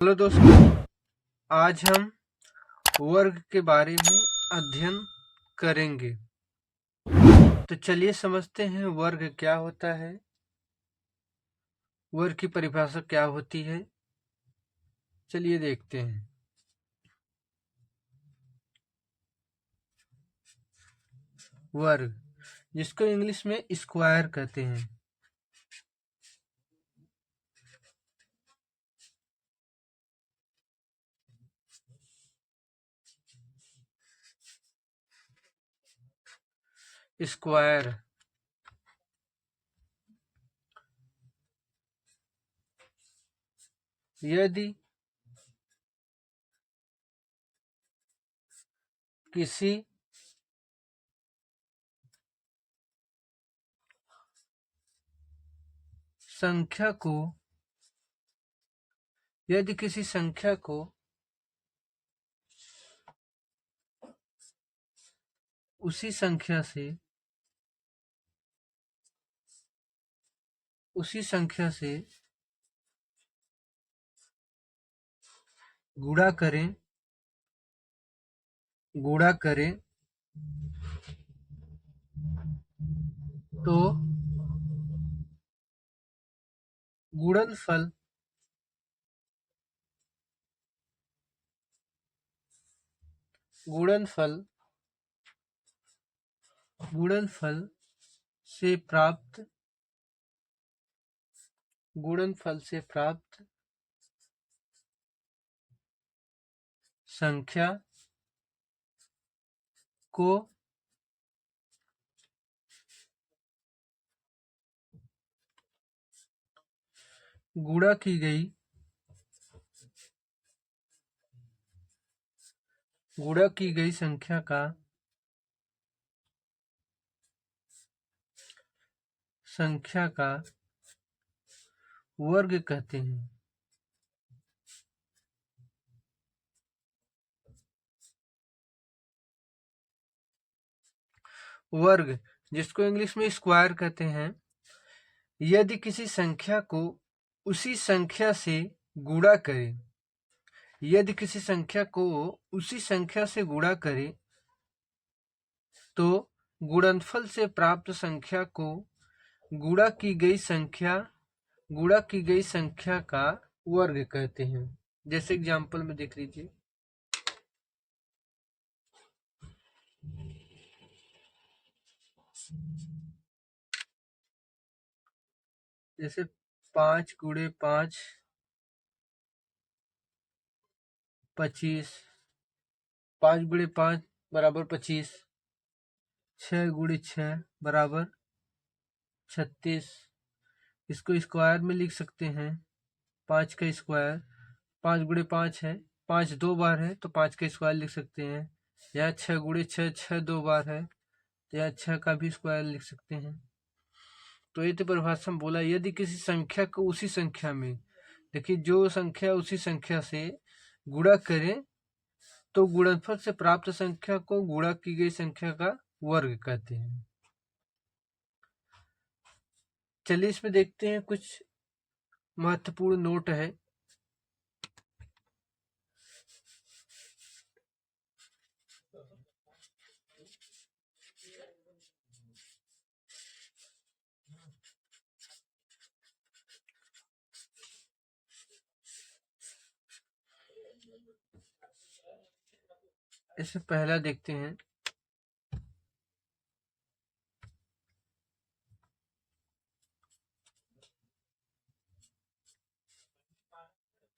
Hello दोस्तों, आज हम वर्ग के बारे में अध्ययन करेंगे। तो चलिए समझते हैं वर्ग क्या होता है, वर्ग की परिभाषा क्या होती है। चलिए देखते हैं। वर्ग, जिसको इंग्लिश में स्क्वायर कहते हैं। स्क्वायर यदि किसी संख्या को उसी संख्या से गुणा करें तो गुणनफल से प्राप्त संख्या को गुणा की गई संख्या का वर्ग कहते हैं। वर्ग, जिसको इंग्लिश में स्क्वायर कहते हैं, यदि किसी संख्या को उसी संख्या से गुणा करें तो गुणनफल से प्राप्त संख्या को गुणा की गई संख्या का वर्ग कहते हैं। जैसे एग्जांपल में देख लीजिए, जैसे 5 गुणे 5 25, 5 गुणे 5 बराबर 25, 6 गुणे 6 बराबर 36। इसको स्क्वायर में लिख सकते हैं। 5 का स्क्वायर 5 गुणे 5 है, 5 दो बार है तो 5 का स्क्वायर लिख सकते हैं। यहाँ 6 गुणे 6 6 दो बार है तो यहाँ 6 का भी स्क्वायर लिख सकते हैं। तो ये तो परिभाषा में बोला, यदि किसी संख्या को उसी संख्या में, देखिए जो संख्या उसी संख्या से गुणा करें तो गुणनफल से प्राप्त संख्या को गुणा की गई संख्या का वर्ग कहते हैं। चलिए इसमें देखते हैं, कुछ महत्वपूर्ण नोट है। इसमें पहला देखते हैं,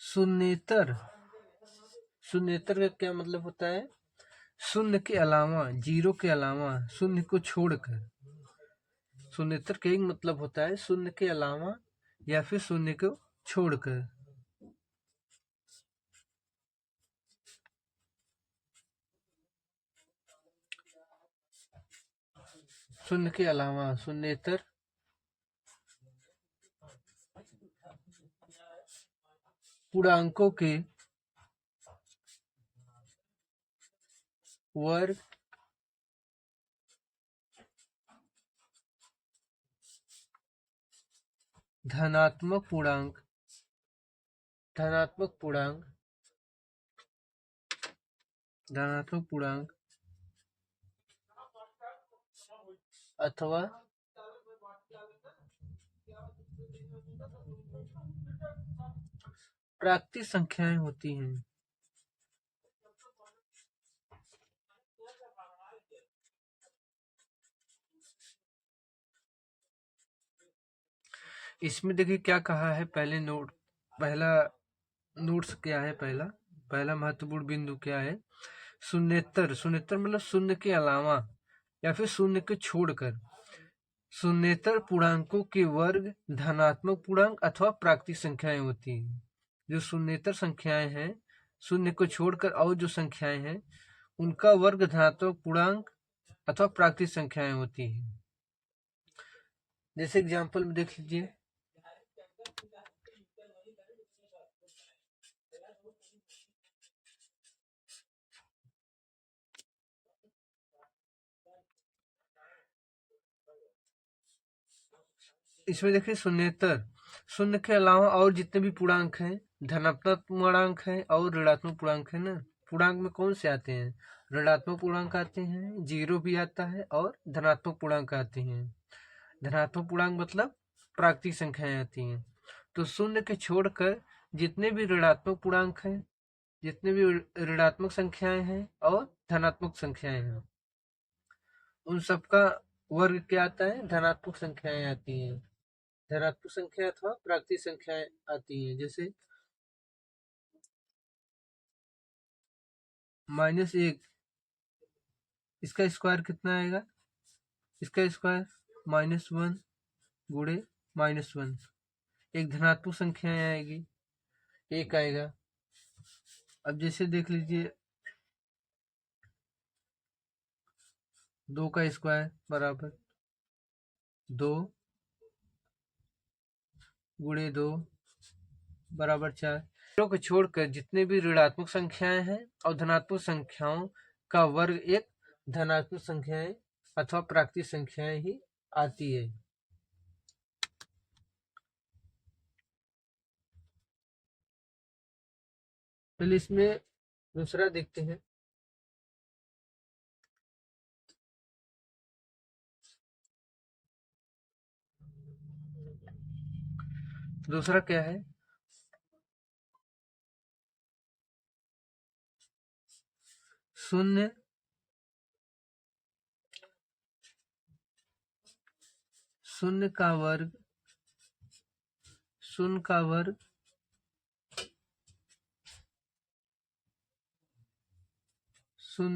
शून्येतर का क्या मतलब होता है? शून्य के अलावा, जीरो के अलावा, शून्य को छोड़कर। शून्येतर का एक मतलब होता है शून्य के अलावा या फिर शून्य को छोड़कर। शून्य के अलावा शून्येतर पूर्णांकों के वर्ग धनात्मक पूर्णांक धनात्मक पूर्णांक अथवा प्राकृतिक संख्याएं होती हैं। इसमें देखिए क्या कहा है, पहला नोट्स क्या है, पहला महत्वपूर्ण बिंदु क्या है, शून्येतर मतलब शून्य के अलावा या फिर शून्य को छोड़कर शून्येतर पूर्णांकों के वर्ग धनात्मक पूर्णांक अथवा प्राकृतिक संख्याएं होती हैं। जो शून्येतर संख्याएं हैं, शून्य को छोड़कर और जो संख्याएं हैं उनका वर्ग धनात्मक पूर्णांक अथवा प्राकृतिक संख्याएं होती हैं। जैसे एग्जाम्पल में देख लीजिए, इसमें देखिए शून्य के अलावा और जितने भी पूर्णांक हैं, धनात्मक पूर्णांक है और ऋणात्मक पूर्णांक है ना। पूर्णांक में कौन से आते हैं, ऋणात्मक पूर्णांक आते हैं, जीरो भी आता है और धनात्मक पूर्णांक आते हैं। धनात्मक पूर्णांक मतलब प्राकृतिक संख्याएं आती हैं। तो शून्य के छोड़कर जितने भी ऋणात्मक पूर्णांक हैं, जितने भी ऋणात्मक संख्याएं हैं और धनात्मक संख्याएं हैं, उन सबका वर्ग क्या आता है, धनात्मक संख्याएं आती हैं। धनात्मक संख्या अथवा प्राकृतिक संख्याएं आती हैं। जैसे -1, इसका स्क्वायर कितना आएगा, इसका स्क्वायर -1 गुणे -1, एक धनात्मक संख्या आएगी, 1 आएगा। अब जैसे देख लीजिए 2 का स्क्वायर बराबर 2 गुणे 2 बराबर 4। को छोड़कर जितने भी ऋणात्मक संख्याएं हैं और धनात्मक संख्याओं का वर्ग एक धनात्मक संख्याएं अथवा प्राकृतिक संख्याएं ही आती है। चलिए इसमें दूसरा देखते हैं। दूसरा क्या है, शून्य का वर्ग शून्य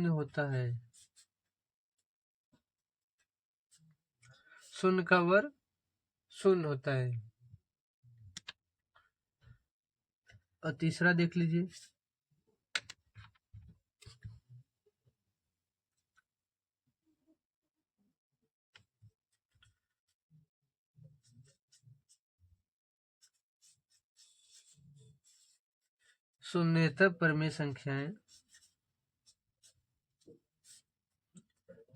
होता है। शून्य का वर्ग शून्य होता है। और तीसरा देख लीजिए, शून्येतर परमेय संख्याएं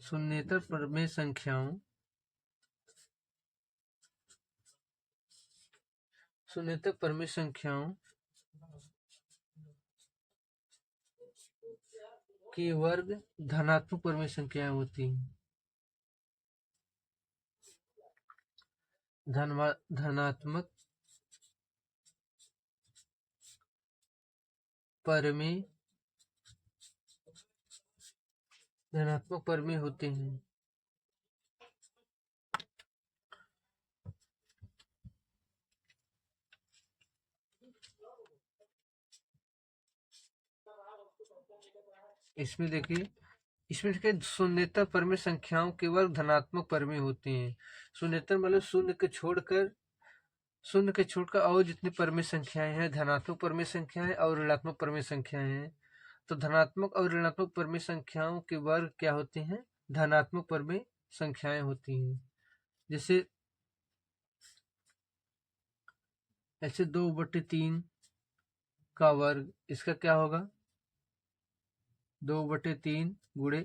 शून्येतर परमेय संख्याओं के वर्ग धनात्मक परमेय संख्याएं होती हैं। धनात्मक परमेय होते हैं। इसमें देखिए शून्येतर परमेय संख्याओं के वर्ग धनात्मक परमेय होते हैं। शून्येतर मतलब शून्य के छोड़कर और जितनी परमेय संख्याएं हैं, धनात्मक परमेय संख्याएं और ऋणात्मक परमेय संख्याएं हैं, तो धनात्मक और ऋणात्मक परमेय संख्याओं के वर्ग क्या होते हैं, धनात्मक परमेय संख्याएं होती हैं। जैसे 2/3 का वर्ग, इसका क्या होगा, 2/3 गुणे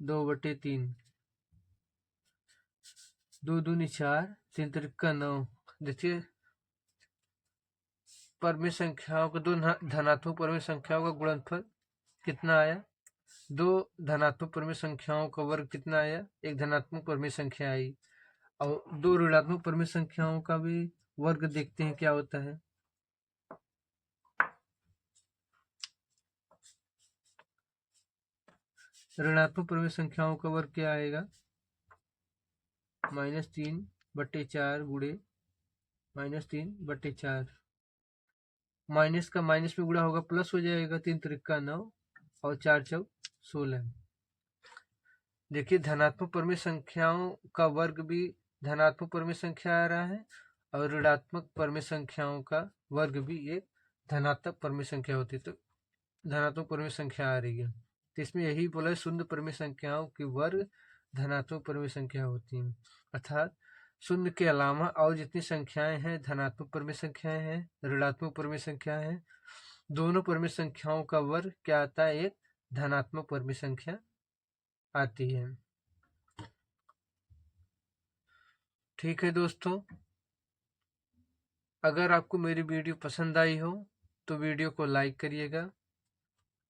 2/3, 2 दूनी 4, 3 त्रिका 9। देखिए परमेय संख्याओं का, दो धनात्मक परमेय संख्याओं का गुणनफल कितना आया? दो धनात्मक परमेय संख्याओं का वर्ग कितना आया? एक धनात्मक परमेय संख्या आई। और दो ऋणात्मक परमेय संख्याओं का भी वर्ग देखते हैं क्या होता है। ऋणात्मक परमेय संख्याओं का वर्ग क्या आएगा? -3/4 गुणे -3/4। माइनस का माइनस में गुणा होगा प्लस हो जाएगा। 3 त्रिका 9 और 4 चौक 16। देखिए धनात्मक परमेय संख्याओं का वर्ग भी धनात्मक परमेय संख्या आ रहा है और ऋणात्मक परमेय संख्याओं का वर्ग भी एक धनात्मक परमेय संख्या होती है। तो धनात्मक परमेय संख्या आ रही है। तो इसमें यही बोला है, शून्य परमेय संख्याओं के वर्ग धनात्मक परमेय संख्या होती है। अर्थात शून्य के अलावा और जितनी संख्याएं हैं धनात्मक परमेय संख्याएं हैं, ऋणात्मक परमेय संख्याएं हैं, दोनों परमेय संख्याओं का वर्ग क्या आता है? एक धनात्मक परमेय संख्या आती है। ठीक है दोस्तों, अगर आपको मेरी वीडियो पसंद आई हो तो वीडियो को लाइक करिएगा,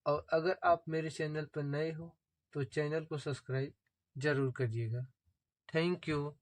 और अगर आप मेरे चैनल पर नए हो तो चैनल को सब्सक्राइब जरूर करिएगा। Thank you.